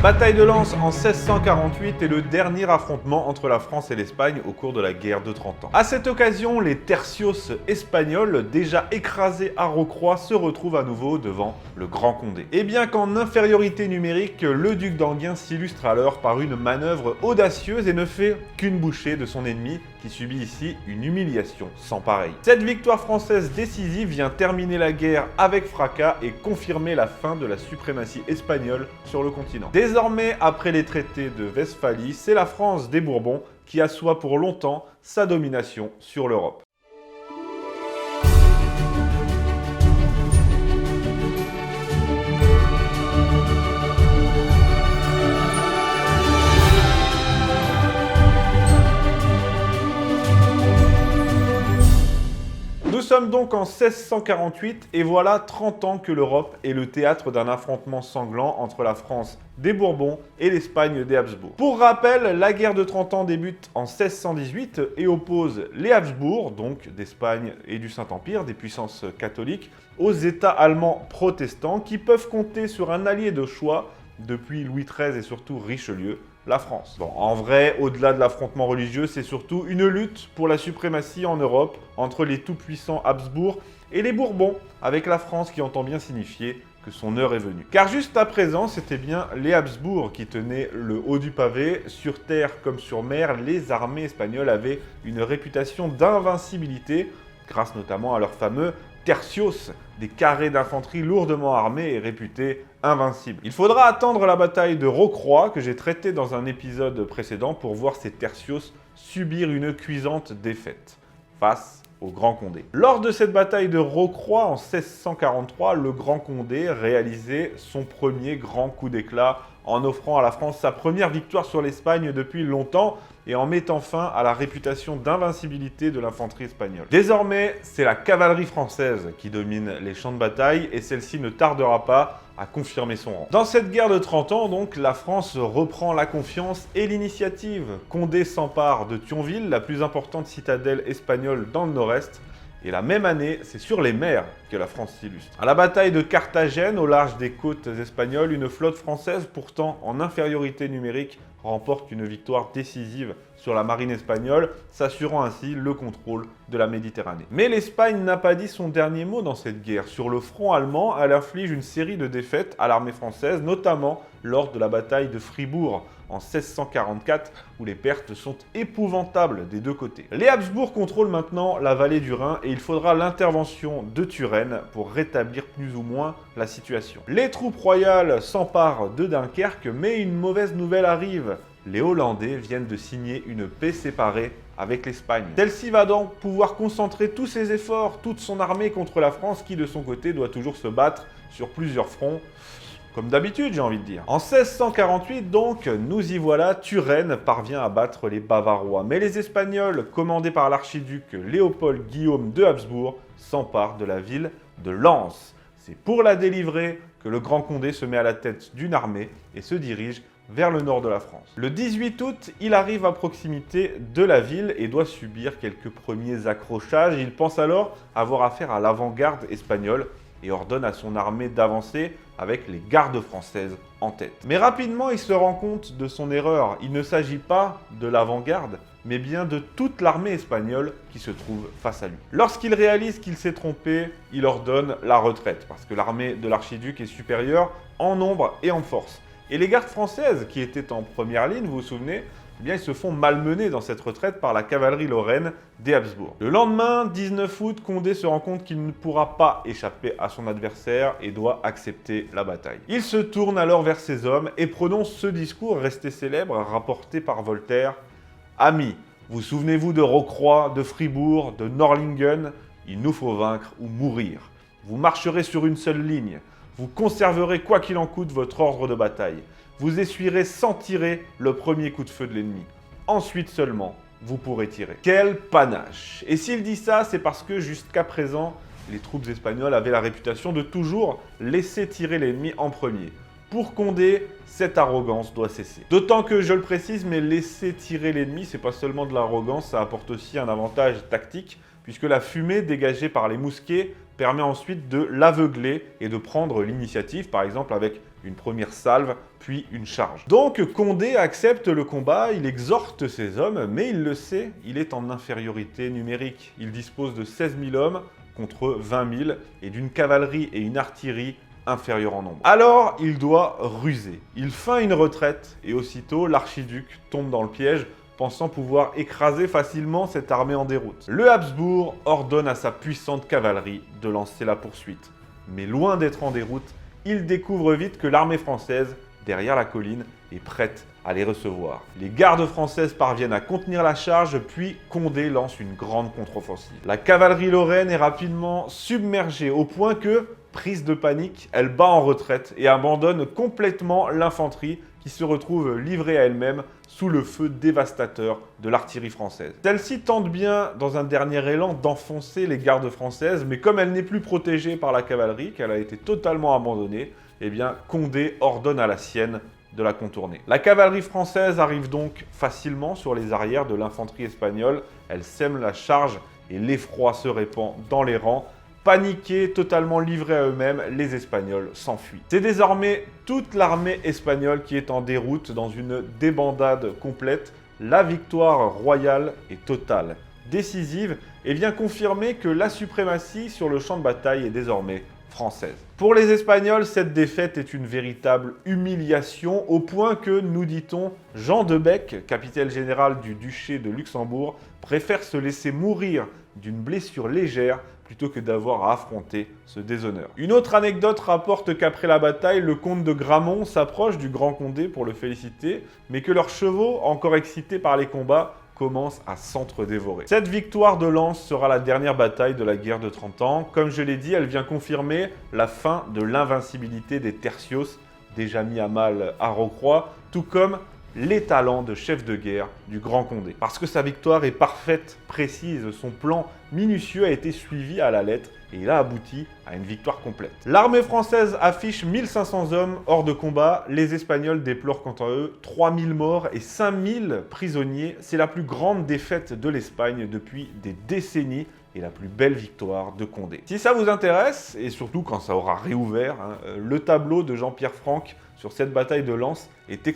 bataille de Lens en 1648 est le dernier affrontement entre la France et l'Espagne au cours de la guerre de 30 ans. À cette occasion, les tercios espagnols, déjà écrasés à Rocroi, se retrouvent à nouveau devant le Grand Condé. Et bien qu'en infériorité numérique, le duc d'Enghien s'illustre alors par une manœuvre audacieuse et ne fait qu'une bouchée de son ennemi, qui subit ici une humiliation sans pareil. Cette victoire française décisive vient terminer la guerre avec fracas et confirmer la fin de la suprématie espagnole sur le continent. Désormais, après les traités de Westphalie, c'est la France des Bourbons qui assoit pour longtemps sa domination sur l'Europe. Nous sommes donc en 1648 et voilà 30 ans que l'Europe est le théâtre d'un affrontement sanglant entre la France des Bourbons et l'Espagne des Habsbourg. Pour rappel, la guerre de 30 ans débute en 1618 et oppose les Habsbourg, donc d'Espagne et du Saint-Empire, des puissances catholiques, aux États allemands protestants qui peuvent compter sur un allié de choix depuis Louis XIII et surtout Richelieu, la France. Bon, en vrai, au-delà de l'affrontement religieux, c'est surtout une lutte pour la suprématie en Europe entre les tout-puissants Habsbourg et les Bourbons, avec la France qui entend bien signifier que son heure est venue. Car juste à présent, c'était bien les Habsbourg qui tenaient le haut du pavé. Sur terre comme sur mer, les armées espagnoles avaient une réputation d'invincibilité, grâce notamment à leur fameux tercios, des carrés d'infanterie lourdement armés et réputés invincibles. Il faudra attendre la bataille de Rocroi, que j'ai traité dans un épisode précédent, pour voir ces tercios subir une cuisante défaite face au Grand Condé. Lors de cette bataille de Rocroi en 1643, le Grand Condé réalisait son premier grand coup d'éclat en offrant à la France sa première victoire sur l'Espagne depuis longtemps et en mettant fin à la réputation d'invincibilité de l'infanterie espagnole. Désormais, c'est la cavalerie française qui domine les champs de bataille et celle-ci ne tardera pas à confirmer son rang. Dans cette guerre de 30 ans, donc, la France reprend la confiance et l'initiative. Condé s'empare de Thionville, la plus importante citadelle espagnole dans le nord-est, et la même année, c'est sur les mers que la France s'illustre. À la bataille de Carthagène, au large des côtes espagnoles, une flotte française, pourtant en infériorité numérique, remporte une victoire décisive sur la marine espagnole, s'assurant ainsi le contrôle de la Méditerranée. Mais l'Espagne n'a pas dit son dernier mot dans cette guerre. Sur le front allemand, elle inflige une série de défaites à l'armée française, notamment lors de la bataille de Fribourg en 1644, où les pertes sont épouvantables des deux côtés. Les Habsbourg contrôlent maintenant la vallée du Rhin et il faudra l'intervention de Turenne pour rétablir plus ou moins la situation. Les troupes royales s'emparent de Dunkerque, mais une mauvaise nouvelle arrive. Les Hollandais viennent de signer une paix séparée avec l'Espagne. Celle-ci va donc pouvoir concentrer tous ses efforts, toute son armée contre la France qui, de son côté, doit toujours se battre sur plusieurs fronts. Comme d'habitude, j'ai envie de dire. En 1648, donc, nous y voilà, Turenne parvient à battre les Bavarois. Mais les Espagnols, commandés par l'archiduc Léopold Guillaume de Habsbourg, s'emparent de la ville de Lens. C'est pour la délivrer que le Grand Condé se met à la tête d'une armée et se dirige vers le nord de la France. Le 18 août, il arrive à proximité de la ville et doit subir quelques premiers accrochages. Il pense alors avoir affaire à l'avant-garde espagnole et ordonne à son armée d'avancer avec les gardes françaises en tête. Mais rapidement, il se rend compte de son erreur. Il ne s'agit pas de l'avant-garde, mais bien de toute l'armée espagnole qui se trouve face à lui. Lorsqu'il réalise qu'il s'est trompé, il ordonne la retraite, parce que l'armée de l'archiduc est supérieure en nombre et en force. Et les gardes françaises, qui étaient en première ligne, vous vous souvenez, eh bien, ils se font malmener dans cette retraite par la cavalerie lorraine des Habsbourg. Le lendemain, 19 août, Condé se rend compte qu'il ne pourra pas échapper à son adversaire et doit accepter la bataille. Il se tourne alors vers ses hommes et prononce ce discours resté célèbre, rapporté par Voltaire. « Amis, vous souvenez-vous de Rocroi, de Fribourg, de Nördlingen? Il nous faut vaincre ou mourir. Vous marcherez sur une seule ligne. Vous conserverez quoi qu'il en coûte votre ordre de bataille. Vous essuierez sans tirer le premier coup de feu de l'ennemi. Ensuite seulement, vous pourrez tirer. » Quel panache! Et s'il dit ça, c'est parce que jusqu'à présent, les troupes espagnoles avaient la réputation de toujours laisser tirer l'ennemi en premier. Pour Condé, cette arrogance doit cesser. D'autant que, je le précise, mais laisser tirer l'ennemi, c'est pas seulement de l'arrogance, ça apporte aussi un avantage tactique, puisque la fumée dégagée par les mousquets permet ensuite de l'aveugler et de prendre l'initiative, par exemple avec une première salve, puis une charge. Donc Condé accepte le combat, il exhorte ses hommes, mais il le sait, il est en infériorité numérique. Il dispose de 16 000 hommes contre 20 000 et d'une cavalerie et une artillerie inférieure en nombre. Alors, il doit ruser. Il feint une retraite et aussitôt, l'archiduc tombe dans le piège, pensant pouvoir écraser facilement cette armée en déroute. Le Habsbourg ordonne à sa puissante cavalerie de lancer la poursuite. Mais loin d'être en déroute, il découvre vite que l'armée française, derrière la colline, est prête à les recevoir. Les gardes françaises parviennent à contenir la charge, puis Condé lance une grande contre-offensive. La cavalerie lorraine est rapidement submergée au point que, prise de panique, elle bat en retraite et abandonne complètement l'infanterie qui se retrouve livrée à elle-même sous le feu dévastateur de l'artillerie française. Celle-ci tente bien, dans un dernier élan, d'enfoncer les gardes françaises, mais comme elle n'est plus protégée par la cavalerie, qu'elle a été totalement abandonnée, eh bien Condé ordonne à la sienne de la contourner. La cavalerie française arrive donc facilement sur les arrières de l'infanterie espagnole, elle sème la charge et l'effroi se répand dans les rangs. Paniqués, totalement livrés à eux-mêmes, les Espagnols s'enfuient. C'est désormais toute l'armée espagnole qui est en déroute dans une débandade complète. La victoire royale est totale, décisive et vient confirmer que la suprématie sur le champ de bataille est désormais française. Pour les Espagnols, cette défaite est une véritable humiliation au point que, nous dit-on, Jean de Bec, capitaine général du duché de Luxembourg, préfère se laisser mourir d'une blessure légère plutôt que d'avoir à affronter ce déshonneur. Une autre anecdote rapporte qu'après la bataille, le comte de Gramont s'approche du grand Condé pour le féliciter, mais que leurs chevaux, encore excités par les combats, commencent à s'entre-dévorer. Cette victoire de Lens sera la dernière bataille de la guerre de 30 ans. Comme je l'ai dit, elle vient confirmer la fin de l'invincibilité des tercios, déjà mis à mal à Rocroi, tout comme les talents de chef de guerre du Grand Condé. Parce que sa victoire est parfaite, précise, son plan minutieux a été suivi à la lettre et il a abouti à une victoire complète. L'armée française affiche 1500 hommes hors de combat, les Espagnols déplorent quant à eux 3000 morts et 5000 prisonniers. C'est la plus grande défaite de l'Espagne depuis des décennies et la plus belle victoire de Condé. Si ça vous intéresse, et surtout quand ça aura réouvert, le tableau de Jean-Pierre Franck sur cette bataille de Lens est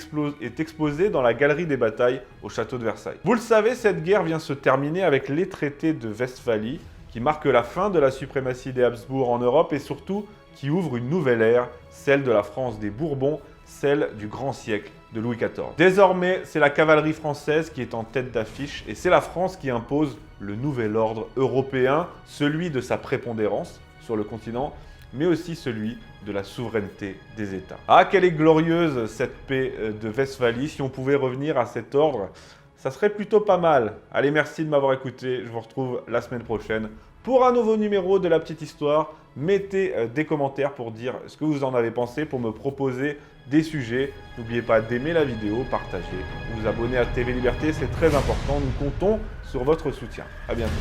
exposé dans la galerie des batailles au château de Versailles. Vous le savez, cette guerre vient se terminer avec les traités de Westphalie, qui marquent la fin de la suprématie des Habsbourg en Europe et surtout qui ouvrent une nouvelle ère, celle de la France des Bourbons, celle du grand siècle de Louis XIV. Désormais, c'est la cavalerie française qui est en tête d'affiche et c'est la France qui impose le nouvel ordre européen, celui de sa prépondérance sur le continent, mais aussi celui de la souveraineté des États. Ah, quelle est glorieuse cette paix de Westphalie, si on pouvait revenir à cet ordre, ça serait plutôt pas mal. Allez, merci de m'avoir écouté, je vous retrouve la semaine prochaine pour un nouveau numéro de La Petite Histoire. Mettez des commentaires pour dire ce que vous en avez pensé, pour me proposer des sujets. N'oubliez pas d'aimer la vidéo, partager, vous abonner à TV Liberté, c'est très important, nous comptons sur votre soutien. À bientôt.